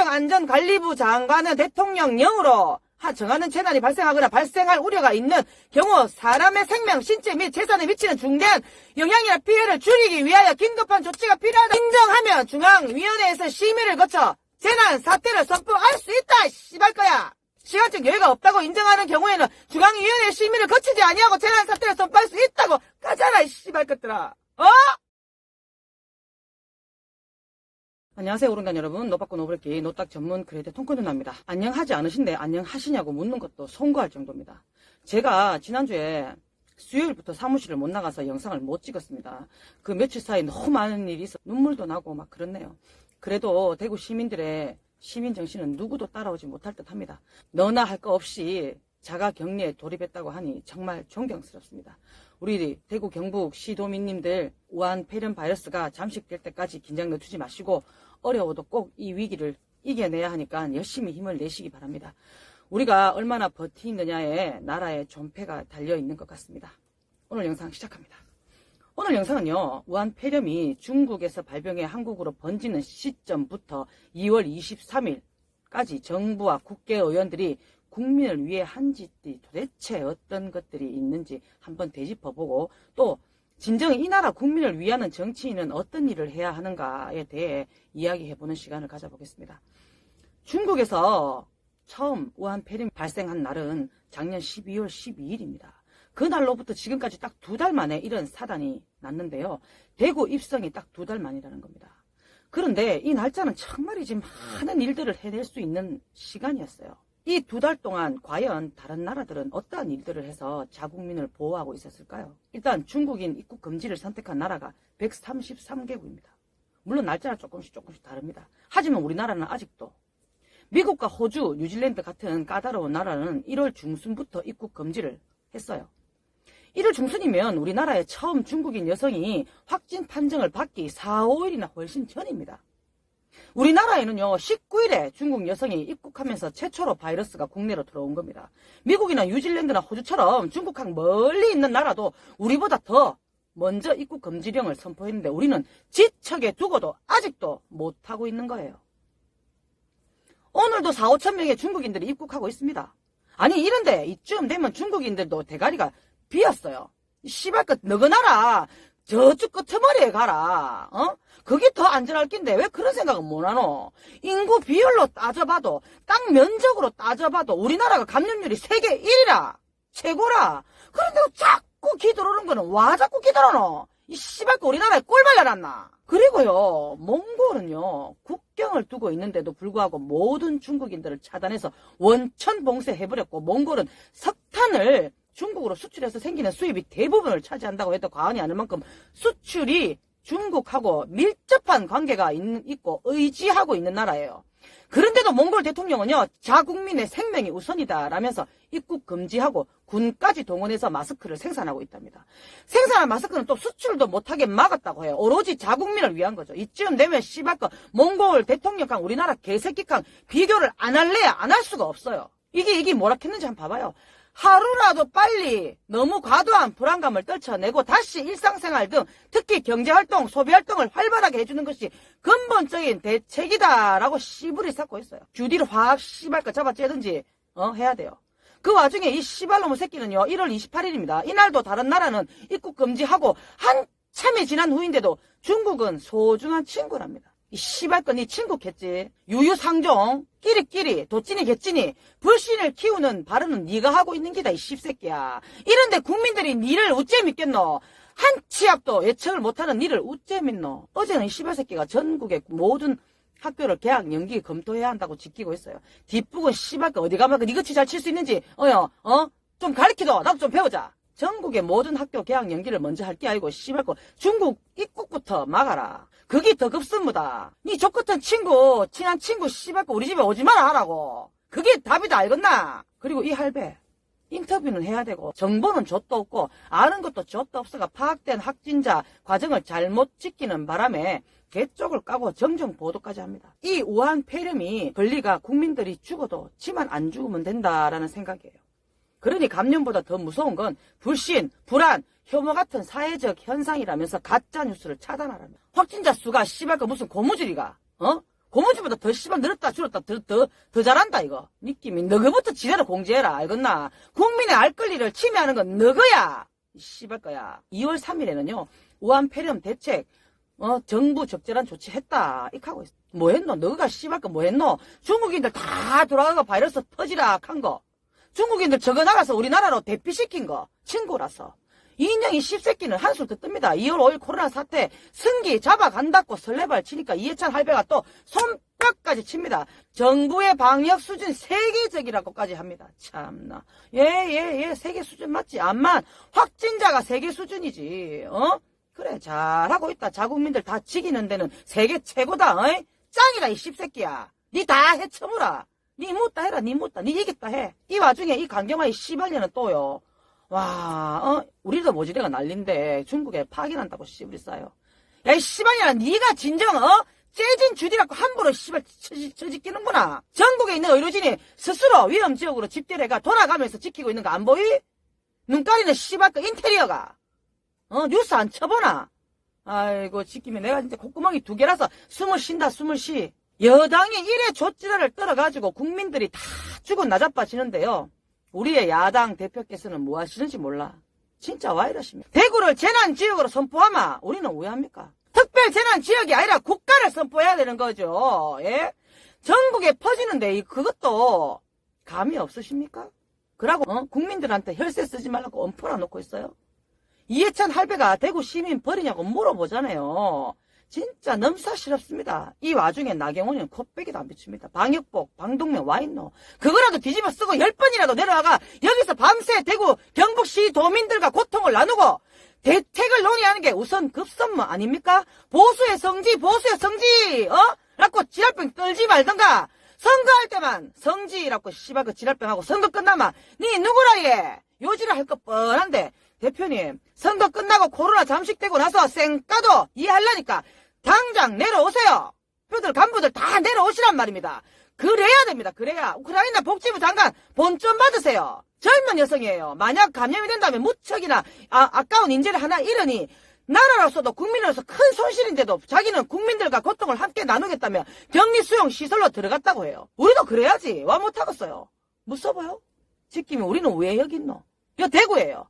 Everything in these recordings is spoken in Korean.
행정안전관리부 장관은 대통령령으로 정하는 재난이 발생하거나 발생할 우려가 있는 경우 사람의 생명, 신체 및 재산에 미치는 중대한 영향이나 피해를 줄이기 위하여 긴급한 조치가 필요하다 인정하면 중앙위원회에서 심의를 거쳐 재난 사태를 선포할 수 있다. 씨발 거야. 시간적 여유가 없다고 인정하는 경우에는 중앙위원회 심의를 거치지 아니하고 재난 사태를 선포할 수 있다고 가잖아. 씨발 것들아. 안녕하세요, 오른간 여러분. 노받고 노브레끼 노딱 전문 크리에이터 통크 누나입니다. 안녕하지 않으신데 안녕하시냐고 묻는 것도 송구할 정도입니다. 제가 지난주에 수요일부터 사무실을 못 나가서 영상을 못 찍었습니다. 그 며칠 사이 너무 많은 일이 있어 눈물도 나고 막 그렇네요. 그래도 대구 시민들의 시민 정신은 누구도 따라오지 못할 듯 합니다. 너나 할 거 없이 자가 격리에 돌입했다고 하니 정말 존경스럽습니다. 우리 대구 경북 시도민님들 우한 폐렴 바이러스가 잠식될 때까지 긴장 늦추지 마시고 어려워도 꼭 이 위기를 이겨내야 하니까 열심히 힘을 내시기 바랍니다. 우리가 얼마나 버티느냐에 나라의 존폐가 달려있는 것 같습니다. 오늘 영상 시작합니다. 오늘 영상은요, 우한 폐렴이 중국에서 발병해 한국으로 번지는 시점부터 2월 23일까지 정부와 국회의원들이 국민을 위해 한 짓이 도대체 어떤 것들이 있는지 한번 되짚어보고 또 진정 이 나라 국민을 위하는 정치인은 어떤 일을 해야 하는가에 대해 이야기해보는 시간을 가져보겠습니다. 중국에서 처음 우한 폐렴이 발생한 날은 작년 12월 12일입니다. 그날로부터 지금까지 딱 2달 만에 이런 사단이 났는데요. 대구 입성이 딱 2달 만이라는 겁니다. 그런데 이 날짜는 정말이지 많은 일들을 해낼 수 있는 시간이었어요. 이 2달 동안 과연 다른 나라들은 어떠한 일들을 해서 자국민을 보호하고 있었을까요? 일단 중국인 입국 금지를 선택한 나라가 133개국입니다. 물론 날짜는 조금씩 다릅니다. 하지만 우리나라는 아직도 미국과 호주, 뉴질랜드 같은 까다로운 나라는 1월 중순부터 입국 금지를 했어요. 1월 중순이면 우리나라에 처음 중국인 여성이 확진 판정을 받기 4, 5일이나 훨씬 전입니다. 우리나라에는요 19일에 중국 여성이 입국하면서 최초로 바이러스가 국내로 들어온 겁니다. 미국이나 뉴질랜드나 호주처럼 중국하고 멀리 있는 나라도 우리보다 더 먼저 입국 금지령을 선포했는데 우리는 지척에 두고도 아직도 못하고 있는 거예요. 오늘도 4, 5천 명의 중국인들이 입국하고 있습니다. 아니 이런데 이쯤 되면 중국인들도 대가리가 비었어요. 씨발것 너그나라 저쪽 끄트머리에 가라. 그게 더 안전할 낀데 왜 그런 생각은 못하노? 인구 비율로 따져봐도 딱 면적으로 따져봐도 우리나라가 감염률이 세계 1위라. 최고라. 그런데 자꾸 기들어오는 거는 와 자꾸 기들어노? 이 씨발거 우리나라에 꼴 발라놨나? 그리고요 몽골은요 국경을 두고 있는데도 불구하고 모든 중국인들을 차단해서 원천 봉쇄해버렸고 몽골은 석탄을 중국으로 수출해서 생기는 수입이 대부분을 차지한다고 해도 과언이 아닐 만큼 수출이 중국하고 밀접한 관계가 있고 의지하고 있는 나라예요. 그런데도 몽골 대통령은요 자국민의 생명이 우선이다 라면서 입국 금지하고 군까지 동원해서 마스크를 생산하고 있답니다. 생산한 마스크는 또 수출도 못하게 막았다고 해요. 오로지 자국민을 위한 거죠. 이쯤 되면 씨발거 몽골 대통령랑 우리나라 개새끼랑 비교를 안 할래야 안 할 수가 없어요. 이게 뭐라 했는지 한번 봐봐요. 하루라도 빨리 너무 과도한 불안감을 떨쳐내고 다시 일상생활 등 특히 경제활동, 소비활동을 활발하게 해주는 것이 근본적인 대책이다라고 씨부리 쌓고 있어요. 주디를 확 씨발까 잡아째든지 해야 돼요. 그 와중에 이 씨발놈의 새끼는요 1월 28일입니다. 이날도 다른 나라는 입국 금지하고 한참이 지난 후인데도 중국은 소중한 친구랍니다. 이 씨발건 니 친구겠지. 유유상종 끼리끼리 도찐이 개찐이 불신을 키우는 발언은 네가 하고 있는 기다 이 씹새끼야. 이런데 국민들이 니를 어째 믿겠노? 한 치 앞도 예측을 못하는 니를 어째 믿노? 어제는 이 씨발새끼가 전국의 모든 학교를 개학 연기 검토해야 한다고 지키고 있어요. 뒷북은 씨발건 어디 가면 니같이 잘 칠 수 있는지 좀 가르치도 나도 좀 배우자. 전국의 모든 학교 개학 연기를 먼저 할 게 아니고 씨발거 중국 입국부터 막아라. 그게 더 급습니다. 니 족같은 친구, 친한 친구 씨발거 우리 집에 오지 마라 하라고. 그게 답이다 알겠나? 그리고 이 할배 인터뷰는 해야 되고 정보는 좆도 없고 아는 것도 좆도 없어가 파악된 확진자 과정을 잘못 지키는 바람에 개쪽을 까고 정정 보도까지 합니다. 이 우한 폐렴이 권리가 국민들이 죽어도 지만 안 죽으면 된다라는 생각이에요. 그러니 감염보다 더 무서운 건 불신, 불안, 혐오 같은 사회적 현상이라면서 가짜뉴스를 차단하라는. 확진자 수가 씨발까 무슨 고무줄이가 고무줄보다 더 씨발 늘었다 줄었다 더 잘한다 이거. 느낌이 너거부터 지대로 공지해라 알겠나. 국민의 알 권리를 침해하는 건 너거야. 이 씨발 거야. 2월 3일에는요. 우한 폐렴 대책 정부 적절한 조치했다 이렇게 하고 있어. 뭐 했노? 너가 씨발 거 뭐 했노? 중국인들 다 돌아가고 바이러스 퍼지락 한 거. 중국인들 저거 나가서 우리나라로 대피시킨 거. 친구라서. 이인영이 씹새끼는 한술 더 뜹니다. 2월 5일 코로나 사태 승기 잡아간다고 설레발 치니까 이해찬 할배가 또 손뼉까지 칩니다. 정부의 방역 수준 세계적이라고까지 합니다. 참나. 예, 세계 수준 맞지. 암만 확진자가 세계 수준이지. 그래 잘하고 있다. 자국민들 다 지키는 데는 세계 최고다. 짱이다 이 씹새끼야. 니 다 해쳐보라. 니 묻다 해라. 니 묻다. 니 이겼다 해. 이 와중에 이 강경화 이 씨발년은 또요. 와, 우리도 모지대가 난린데 중국에 파견한다고 씨부리 싸요. 야, 이 씨발이야, 니가 진정, 재진 주디라고 함부로 씨발 처지끼는구나. 전국에 있는 의료진이 스스로 위험지역으로 집결해가 돌아가면서 지키고 있는 거 안 보이? 눈가리는 씨발 그 인테리어가. 뉴스 안 쳐보나? 아이고, 지키면 내가 진짜 콧구멍이 2개라서 숨을 쉬. 여당이 이래 조치를 떨어가지고 국민들이 다 죽어 나자빠지는데요. 우리의 야당 대표께서는 뭐 하시는지 몰라. 진짜 와 이러십니까? 대구를 재난지역으로 선포하마 우리는 왜 합니까? 특별재난지역이 아니라 국가를 선포해야 되는 거죠. 예? 전국에 퍼지는데 그것도 감이 없으십니까? 그러고 국민들한테 혈세 쓰지 말라고 엄포나 놓고 있어요. 이해찬 할배가 대구 시민 버리냐고 물어보잖아요. 진짜 넘사시럽습니다. 이 와중에 나경원이는 코빼기도 안 비춥니다. 방역복, 방독면 와있노. 그거라도 뒤집어 쓰고 10번이라도 내려와가 여기서 밤새 대구 경북시 도민들과 고통을 나누고 대책을 논의하는 게 우선 급선무 아닙니까? 보수의 성지 라고 지랄병 떨지 말던가. 선거할 때만 성지라고 씨발 그 지랄병하고 선거 끝나면 니 누구라 얘 요지를 할 거 뻔한데 대표님 선거 끝나고 코로나 잠식되고 나서 쌩까도 이해하려니까 당장 내려오세요. 표들 간부들 다 내려오시란 말입니다. 그래야 됩니다. 그래야 우크라이나 복지부 장관 본점 받으세요. 젊은 여성이에요. 만약 감염이 된다면 무척이나 아까운 인재를 하나 잃으니 나라로서도 국민으로서 큰 손실인데도 자기는 국민들과 고통을 함께 나누겠다며 격리 수용 시설로 들어갔다고 해요. 우리도 그래야지. 와 못하겠어요. 무서워요? 지킴이 우리는 왜 여기 있노? 이거 대구예요.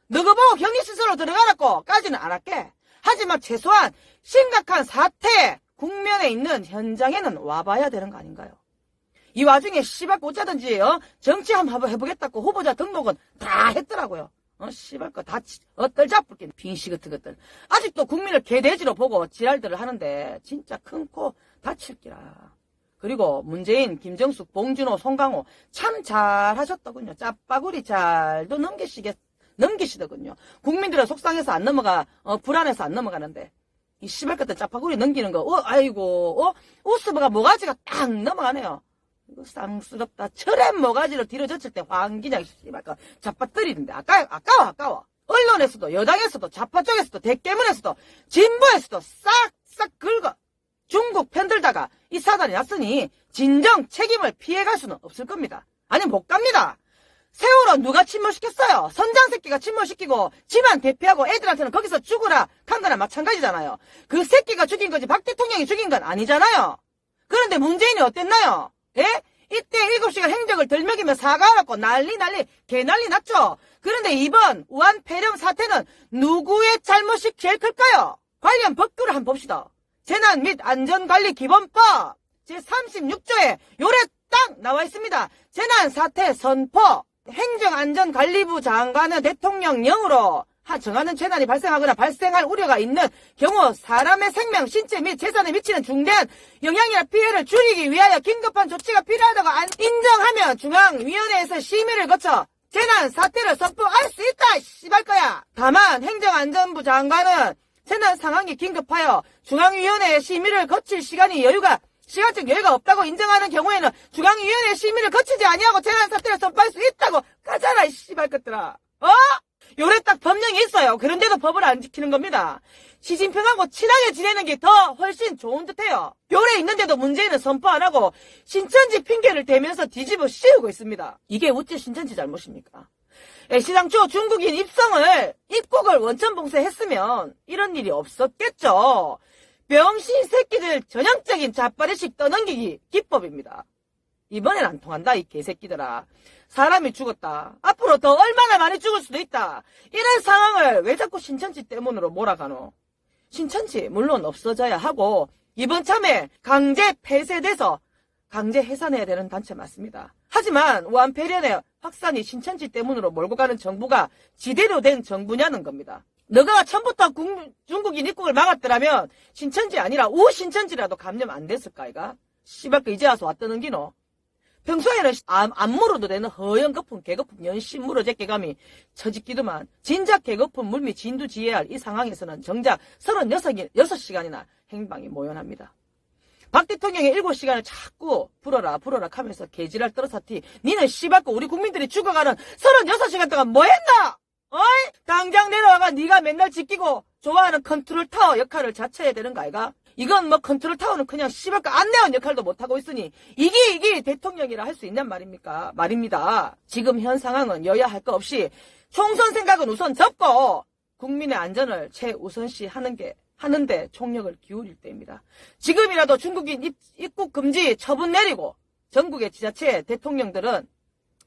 너가 보고 격리시설로 들어가라고까지는 안 할게. 하지만 최소한 심각한 사태 국면에 있는 현장에는 와봐야 되는 거 아닌가요? 이 와중에 씨발 어쩌든지 정치 한번 해보겠다고 후보자 등록은 다 했더라고요. 씨발 거 다 떨잡을게 빙시 같은 것들. 아직도 국민을 개돼지로 보고 지랄들을 하는데 진짜 큰 코 다칠기라. 그리고 문재인, 김정숙, 봉준호, 송강호 참 잘하셨더군요. 짜파구리 잘도 넘기시더군요. 국민들은 속상해서 안 넘어가, 불안해서 안 넘어가는데. 이 씨발 같은 짜파구리 넘기는 거, 아이고, 우스버가 모가지가 딱 넘어가네요. 이거 쌍스럽다. 철의 모가지를 뒤로 젖힐 때 황기장 씨발 거 잡아뜨리는데. 아까워. 언론에서도, 여당에서도, 좌파 쪽에서도, 대깨문에서도, 진보에서도 싹싹 긁어. 중국 편들다가 이 사단이 났으니 진정 책임을 피해갈 수는 없을 겁니다. 아니 못 갑니다. 세월호 누가 침몰시켰어요? 선장새끼가 침몰시키고 집안 대피하고 애들한테는 거기서 죽으라 한 거나 마찬가지잖아요. 그 새끼가 죽인 거지 박 대통령이 죽인 건 아니잖아요. 그런데 문재인이 어땠나요? 예? 이때 7시간 행적을 덜 먹이며 사과하라고 난리 개난리 났죠. 그런데 이번 우한 폐렴 사태는 누구의 잘못이 제일 클까요? 관련 법규를 한번 봅시다. 재난 및 안전관리 기본법 제36조에 요래 딱 나와 있습니다. 재난 사태 선포 행정안전관리부 장관은 대통령령으로 정하는 재난이 발생하거나 발생할 우려가 있는 경우 사람의 생명, 신체 및 재산에 미치는 중대한 영향이나 피해를 줄이기 위하여 긴급한 조치가 필요하다고 인정하면 중앙위원회에서 심의를 거쳐 재난 사태를 선포할 수 있다. 씨발 거야. 다만 행정안전부 장관은 재난 상황이 긴급하여 중앙위원회의 심의를 거칠 시간적 여유가 없다고 인정하는 경우에는 중앙위원회 심의를 거치지 아니하고 재난사태를 선포할 수 있다고 까잖아 이 씨발 것들아. 요래 딱 법령이 있어요. 그런데도 법을 안 지키는 겁니다. 시진핑하고 친하게 지내는 게 더 훨씬 좋은 듯해요. 요래 있는데도 문재인은 선포 안 하고 신천지 핑계를 대면서 뒤집어 씌우고 있습니다. 이게 어째 신천지 잘못입니까? 시장초 중국인 입국을 원천 봉쇄했으면 이런 일이 없었겠죠. 병신 새끼들 전형적인 자빠리식 떠넘기기 기법입니다. 이번엔 안 통한다 이 개새끼들아. 사람이 죽었다. 앞으로 더 얼마나 많이 죽을 수도 있다. 이런 상황을 왜 자꾸 신천지 때문으로 몰아가노? 신천지 물론 없어져야 하고 이번 참에 강제 폐쇄돼서 강제 해산해야 되는 단체 맞습니다. 하지만 우한폐련의 확산이 신천지 때문으로 몰고 가는 정부가 지대로 된 정부냐는 겁니다. 너가 처음부터 중국인 입국을 막았더라면 신천지 아니라 우신천지라도 감염 안 됐을까 이가? 씨발 그 이제 와서 왔다는 기노. 평소에는 안 물어도 되는 허연 거품 개거품 연신 물어 제끼감이 처짓기더만 진작 개거품 물미 진두지휘할 이 상황에서는 정작 36시간이나 행방이 모연합니다. 박 대통령이 7시간을 자꾸 불어라 하면서 개지랄 떨어사티 니는 씨발고 우리 국민들이 죽어가는 36시간 동안 뭐 했나? 어이? 당장 내려와가 네가 맨날 지키고 좋아하는 컨트롤 타워 역할을 자처해야 되는 거 아이가? 이건 뭐 컨트롤 타워는 그냥 씨발까 안내원 역할도 못하고 있으니 이게 대통령이라 할 수 있냔 말입니다. 지금 현 상황은 여야 할 거 없이 총선 생각은 우선 접고 국민의 안전을 최우선시 하는데 총력을 기울일 때입니다. 지금이라도 중국인 입국 금지 처분 내리고 전국의 지자체 대통령들은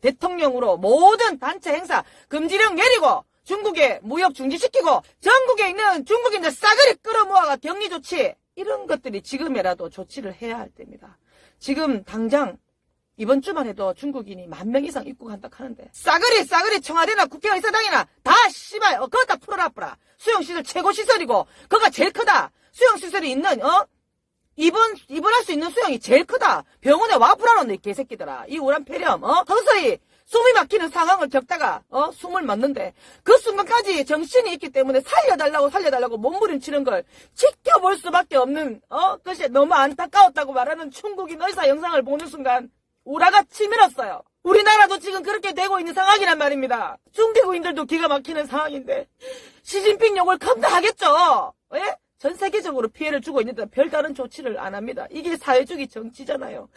대통령으로 모든 단체 행사 금지령 내리고 중국에 무역 중지시키고 전국에 있는 중국인들 싸그리 끌어모아가 격리 조치 이런 것들이 지금이라도 조치를 해야 할 때입니다. 지금 당장 이번 주만 해도 중국인이 10,000명 이상 입국한다 하는데 싸그리 청와대나 국회의사당이나 다 씨발 그거 다 풀어놔보라. 수용시설 최고 시설이고 그거가 제일 크다. 수용시설이 있는 입원할 수 있는 수용이 제일 크다. 병원에 와 불안하네 이 개새끼들아. 이 우한폐렴 서서히 숨이 막히는 상황을 겪다가 숨을 멎는데 그 순간까지 정신이 있기 때문에 살려달라고 몸부림치는 걸 지켜볼 수밖에 없는 그것이 너무 안타까웠다고 말하는 중국인 의사 영상을 보는 순간 우라가 치밀었어요. 우리나라도 지금 그렇게 되고 있는 상황이란 말입니다. 중개구인들도 기가 막히는 상황인데 시진핑 욕을 겁나 하겠죠. 예? 전 세계적으로 피해를 주고 있는데 별다른 조치를 안 합니다. 이게 사회주의 정치잖아요.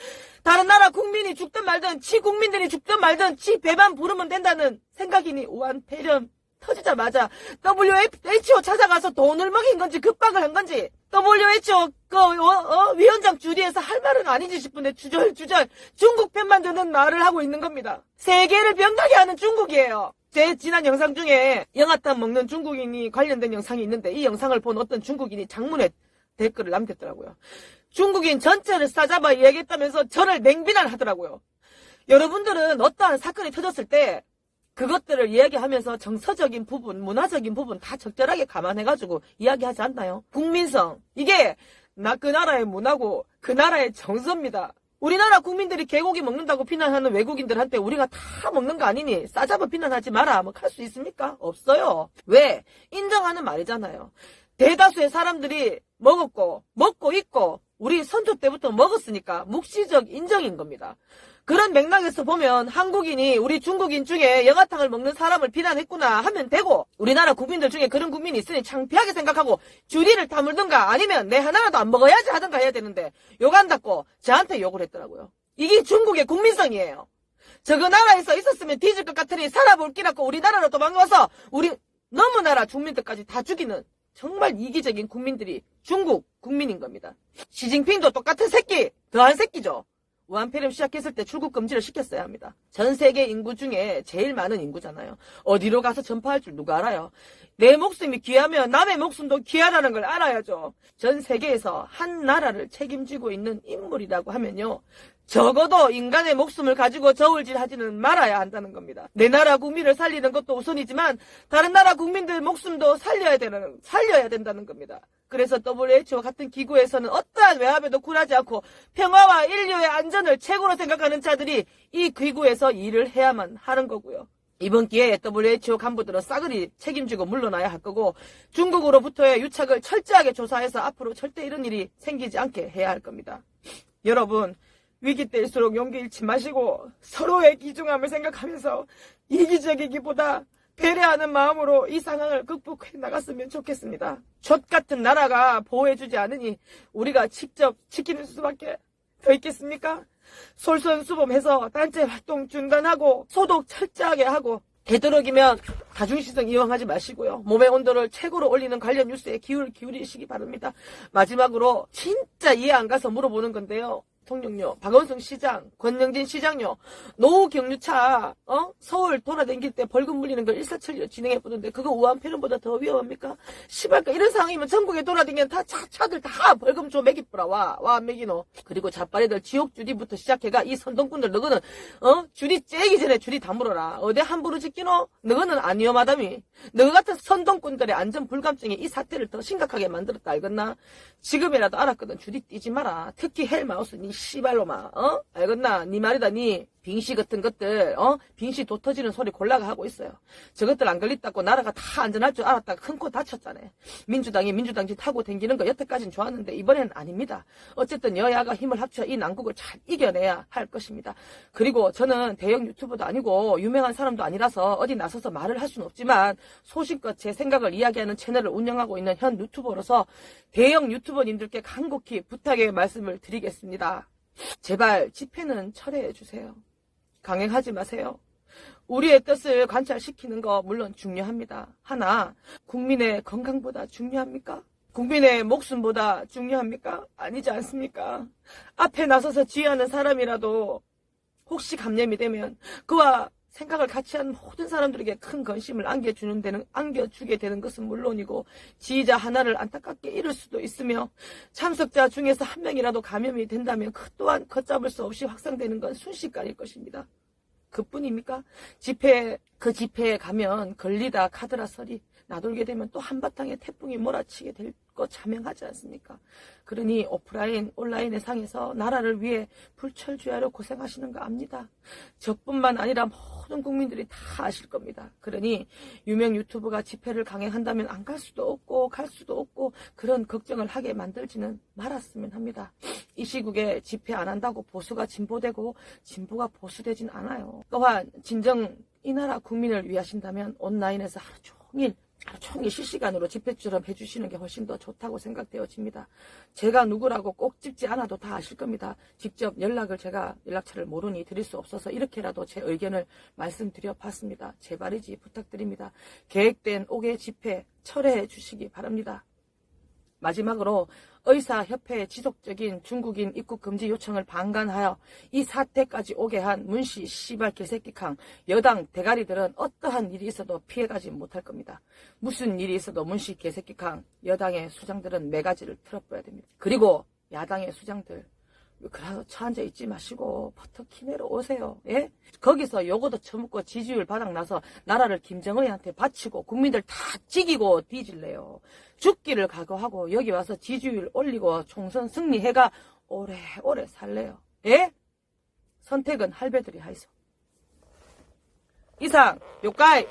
다른 나라 국민이 죽든 말든 지 국민들이 죽든 말든 지 배만 부르면 된다는 생각이니 우한폐렴 터지자마자 WHO 찾아가서 돈을 먹인 건지 급박을 한 건지 WHO 위원장 주리에서 할 말은 아니지 싶은데 주절 중국 편만 드는 말을 하고 있는 겁니다. 세계를 병나게 하는 중국이에요. 제 지난 영상 중에 영아탕 먹는 중국인이 관련된 영상이 있는데 이 영상을 본 어떤 중국인이 장문에 댓글을 남겼더라고요. 중국인 전체를 싸잡아 이야기했다면서 저를 맹비난하더라고요. 여러분들은 어떠한 사건이 터졌을 때 그것들을 이야기하면서 정서적인 부분, 문화적인 부분 다 적절하게 감안해가지고 이야기하지 않나요? 국민성, 이게 그 나라의 문화고 그 나라의 정서입니다. 우리나라 국민들이 개고기 먹는다고 비난하는 외국인들한테 우리가 다 먹는 거 아니니 싸잡아 비난하지 마라 뭐 할 수 있습니까? 없어요. 왜? 인정하는 말이잖아요. 대다수의 사람들이 먹고 있고 우리 선조 때부터 먹었으니까 묵시적 인정인 겁니다. 그런 맥락에서 보면 한국인이 우리 중국인 중에 영아탕을 먹는 사람을 비난했구나 하면 되고 우리나라 국민들 중에 그런 국민이 있으니 창피하게 생각하고 주리를 다물든가 아니면 내 하나라도 안 먹어야지 하든가 해야 되는데 욕한다고 저한테 욕을 했더라고요. 이게 중국의 국민성이에요. 저그 나라에서 있었으면 뒤질 것 같으니 살아볼 끼라고 우리나라로 도망가서 우리 너무나라 국민들까지 다 죽이는 정말 이기적인 국민들이 중국 국민인 겁니다. 시진핑도 똑같은 새끼, 더한 새끼죠. 우한폐렴 시작했을 때 출국 금지를 시켰어야 합니다. 전 세계 인구 중에 제일 많은 인구잖아요. 어디로 가서 전파할 줄 누가 알아요? 내 목숨이 귀하면 남의 목숨도 귀하다는 걸 알아야죠. 전 세계에서 한 나라를 책임지고 있는 인물이라고 하면요. 적어도 인간의 목숨을 가지고 저울질하지는 말아야 한다는 겁니다. 내 나라 국민을 살리는 것도 우선이지만 다른 나라 국민들 목숨도 살려야 된다는 겁니다. 그래서 WHO 같은 기구에서는 어떠한 외압에도 굴하지 않고 평화와 인류의 안전을 최고로 생각하는 자들이 이 기구에서 일을 해야만 하는 거고요. 이번 기회에 WHO 간부들은 싸그리 책임지고 물러나야 할 거고 중국으로부터의 유착을 철저하게 조사해서 앞으로 절대 이런 일이 생기지 않게 해야 할 겁니다. 여러분, 위기 때일수록 용기 잃지 마시고 서로의 귀중함을 생각하면서 이기적이기보다 배려하는 마음으로 이 상황을 극복해 나갔으면 좋겠습니다. 젖같은 나라가 보호해주지 않으니 우리가 직접 지키는 수밖에 더 있겠습니까? 솔선수범해서 단체 활동 중단하고 소독 철저하게 하고 되도록이면 다중시선 이용하지 마시고요. 몸의 온도를 최고로 올리는 관련 뉴스에 기울이시기 바랍니다. 마지막으로 진짜 이해 안 가서 물어보는 건데요. 대통령요, 박원순 시장, 권영진 시장요, 노후 경유차, 서울 돌아다닐 때 벌금 물리는 걸 일사천리로 진행해보는데 그거 우한폐렴보다 더 위험합니까? 시발까 이런 상황이면 전국에 돌아다니면 다 차들 다 벌금 줘 매기뿌라 와 매기노. 그리고 자빠리들 지옥 주디부터 시작해가 이 선동꾼들 너거는 주디 째기 전에 주디 다 물어라. 어디 함부로 짓기노? 너거는 안 위험하다미. 너 같은 선동꾼들의 안전 불감증이 이 사태를 더 심각하게 만들었다 알겠나? 지금이라도 알았거든. 주디 뛰지 마라. 특히 헬마우스 니 씨발로마 알겠나? 니 말이다. 니 빙시 같은 것들 빙시 도 터지는 소리 골라가 하고 있어요. 저것들 안 걸렸다고 나라가 다 안전할 줄 알았다가 큰 코 다쳤잖아. 민주당이 민주당 짓 하고 댕기는 거 여태까지는 좋았는데 이번에는 아닙니다. 어쨌든 여야가 힘을 합쳐 이 난국을 잘 이겨내야 할 것입니다. 그리고 저는 대형 유튜버도 아니고 유명한 사람도 아니라서 어디 나서서 말을 할 수는 없지만 소신껏 제 생각을 이야기하는 채널을 운영하고 있는 현 유튜버로서 대형 유튜버님들께 간곡히 부탁의 말씀을 드리겠습니다. 제발 집회는 철회해 주세요. 강행하지 마세요. 우리의 뜻을 관찰시키는 거 물론 중요합니다. 하나, 국민의 건강보다 중요합니까? 국민의 목숨보다 중요합니까? 아니지 않습니까? 앞에 나서서 지휘하는 사람이라도 혹시 감염이 되면 그와 생각을 같이 하는 모든 사람들에게 큰 건심을 안겨주게 되는 것은 물론이고 지휘자 하나를 안타깝게 잃을 수도 있으며 참석자 중에서 한 명이라도 감염이 된다면 그 또한 걷잡을 수 없이 확산되는 건 순식간일 것입니다. 그뿐입니까? 그 집회에 가면 걸리다 카드라 설이 나돌게 되면 또 한바탕의 태풍이 몰아치게 될 거 자명하지 않습니까? 그러니 오프라인, 온라인의 상에서 나라를 위해 불철주야로 고생하시는 거 압니다. 저뿐만 아니라 모든 국민들이 다 아실 겁니다. 그러니 유명 유튜버가 집회를 강행한다면 안 갈 수도 없고 갈 수도 없고 그런 걱정을 하게 만들지는 말았으면 합니다. 이 시국에 집회 안 한다고 보수가 진보되고 진보가 보수되진 않아요. 또한 진정 이 나라 국민을 위하신다면 온라인에서 하루 종일 실시간으로 집회처럼 해주시는 게 훨씬 더 좋다고 생각되어집니다. 제가 누구라고 꼭 찍지 않아도 다 아실 겁니다. 직접 제가 연락처를 모르니 드릴 수 없어서 이렇게라도 제 의견을 말씀드려 봤습니다. 제발이지 부탁드립니다. 계획된 5개 집회 철회해 주시기 바랍니다. 마지막으로 의사협회의 지속적인 중국인 입국 금지 요청을 방관하여 이 사태까지 오게 한 문씨 씨발 개새끼캉 여당 대가리들은 어떠한 일이 있어도 피해가지 못할 겁니다. 무슨 일이 있어도 문씨 개새끼캉 여당의 수장들은 매가지를 틀어버려야 됩니다. 그리고 야당의 수장들 그래서 처앉아 있지 마시고 버터키 내려 오세요. 예? 거기서 요거도 처먹고 지지율 바닥나서 나라를 김정은한테 바치고 국민들 다 찌기고 뒤질래요. 죽기를 각오하고 여기 와서 지지율 올리고 총선 승리해가 오래오래 살래요. 예? 선택은 할배들이 하이소. 이상 요까이